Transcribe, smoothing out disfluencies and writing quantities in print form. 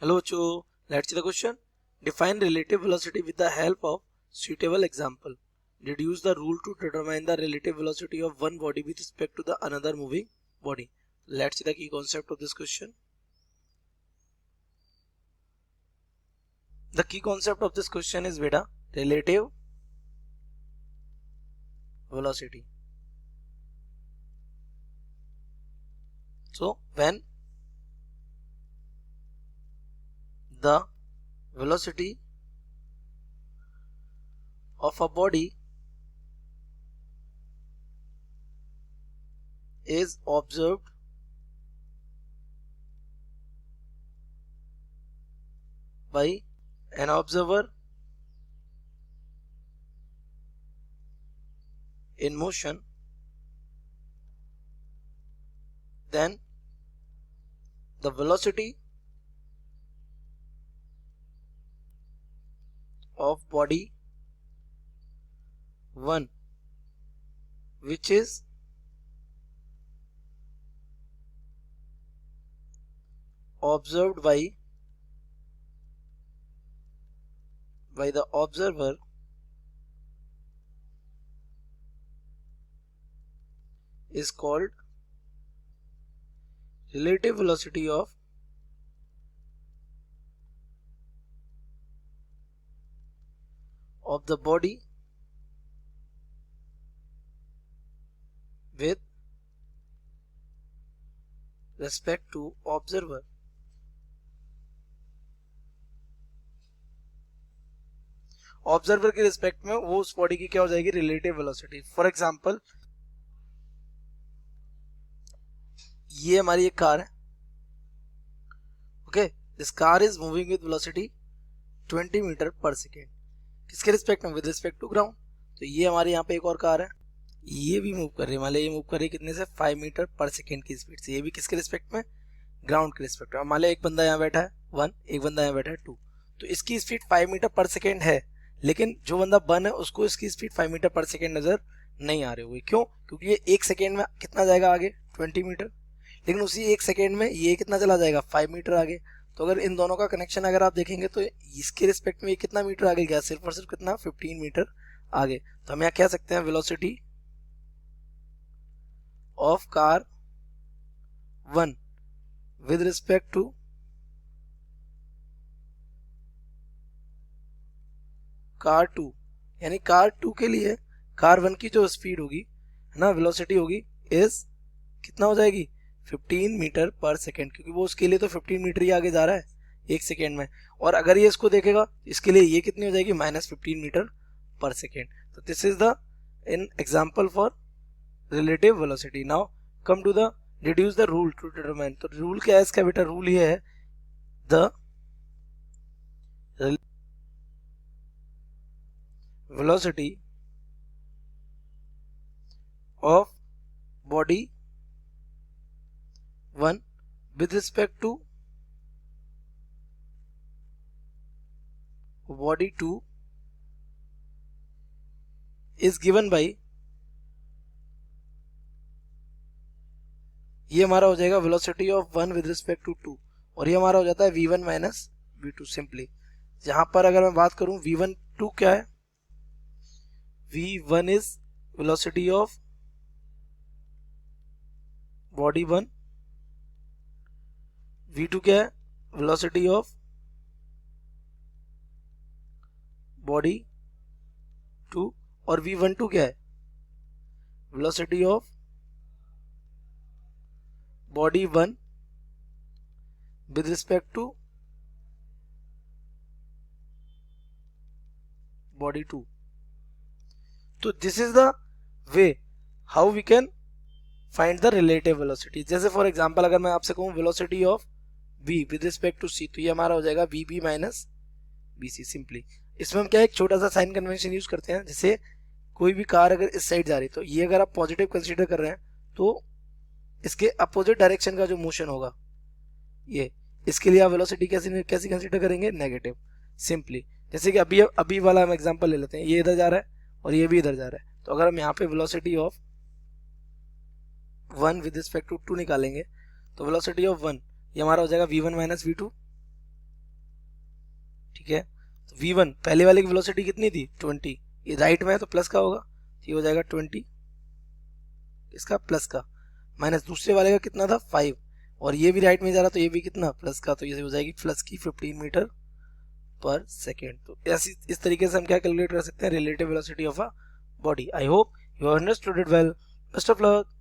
Hello, Cho. Let's see the question. Define relative velocity with the help of suitable example. Deduce the rule to determine the relative velocity of one body with respect to the another moving body. Let's see the key concept of this question. The key concept of this question is beta relative velocity. So when the velocity of a body is observed by an observer in motion, then the velocity of body 1, which is observed by the observer, is called relative velocity of the body with respect to observer. Observer के respect में वो उस body की क्या हो जाएगी, relative velocity. For example ये हमारी एक कार है. Okay, this car is moving with velocity 20 metre पर सेकेंड. किसके रिस्पेक्ट में, विद रिस्पेक्ट टू ग्राउंड. तो ये हमारे यहाँ पे एक और कार है, ये भी मूव कर रही है. मान लिया ये मूव कर रही है कितने से, 5 मीटर पर सेकेंड की स्पीड से. ये भी किसके रिस्पेक्ट में, ग्राउंड के रिस्पेक्ट में. मान लिया एक बंदा यहाँ बैठा है 1, एक बंदा यहाँ बैठा है 2. तो इसकी स्पीड 5 मीटर पर सेकेंड है, लेकिन जो बंदा 1 है उसको इसकी स्पीड 5 मीटर पर सेकेंड नजर नहीं आ रही हुई. क्यों? क्योंकि ये एक सेकेंड में कितना जाएगा आगे, 20 मीटर. लेकिन उसी एक सेकेंड में ये कितना चला जाएगा, 5 मीटर आगे. तो अगर इन दोनों का कनेक्शन अगर आप देखेंगे तो इसके रिस्पेक्ट में ये कितना मीटर आगे गया, सिर्फ और सिर्फ कितना, 15 मीटर आगे. तो हम यहाँ कह सकते हैं velocity of car 1 with respect to car 2, यानी कार 2 के लिए कार 1 की जो स्पीड होगी है ना, वेलोसिटी होगी, इज कितना हो जाएगी, 15 मीटर पर सेकेंड. क्योंकि वो उसके लिए तो 15 मीटर ही आगे जा रहा है एक सेकेंड में. और अगर ये इसको देखेगा इसके लिए ये कितनी हो जाएगी, -15 मीटर पर सेकेंड. तो this is the in example for relative velocity. Now come to the reduce the rule to determine. तो रूल क्या है इसका बेटा, रूल ये है the velocity of body 1 with respect to body 2 is given by, ये हमारा हो जाएगा velocity of 1 with respect to 2, और ये हमारा हो जाता है v1 माइनस v2 सिंपली. जहां पर अगर मैं बात करूं v1 2 क्या है, v1 is velocity of body 1, v2 क्या है, velocity of body 2, और v12 क्या है, velocity of body 1 with respect to body 2. तो this is the way how we can find the relative velocity. जैसे फॉर एग्जांपल अगर मैं आपसे कहूँ velocity of v with respect to c, तो ये हमारा हो जाएगा vb माइनस bc सिंपली. इसमें हम क्या एक छोटा सा साइन कन्वेंशन यूज करते हैं. जैसे कोई भी कार अगर इस साइड जा रही है तो ये अगर आप पॉजिटिव कंसीडर कर रहे हैं तो इसके अपोजिट डायरेक्शन का जो मोशन होगा ये, इसके लिए आप वेलोसिटी कैसे कंसीडर करेंगे, नेगेटिव सिंपली. जैसे कि अभी वाला हम एग्जांपल ले लेते हैं, ये इधर जा रहा है और ये भी इधर जा रहा है. तो अगर हम यहाँ पे velocity of 1 with respect to 2 निकालेंगे तो वेलोसिटी ऑफ 1 ये हमारा हो जाएगा v1 माइनस v2 ठीक है। तो v1 पहले वाले की वेलोसिटी कितनी थी 20, ये राइट में है तो प्लस का होगा, ये हो जाएगा 20 इसका प्लस का, माइनस दूसरे वाले का कितना था 5, और ये भी राइट में जा रहा तो ये भी कितना प्लस का, तो ये हो जाएगी प्लस की 15 मीटर पर सेकेंड। तो ऐसी इस तरीके से हम क्या कैलकुलेट कर सकते हैं relative velocity of a body. I hope you understood it well. Best of luck.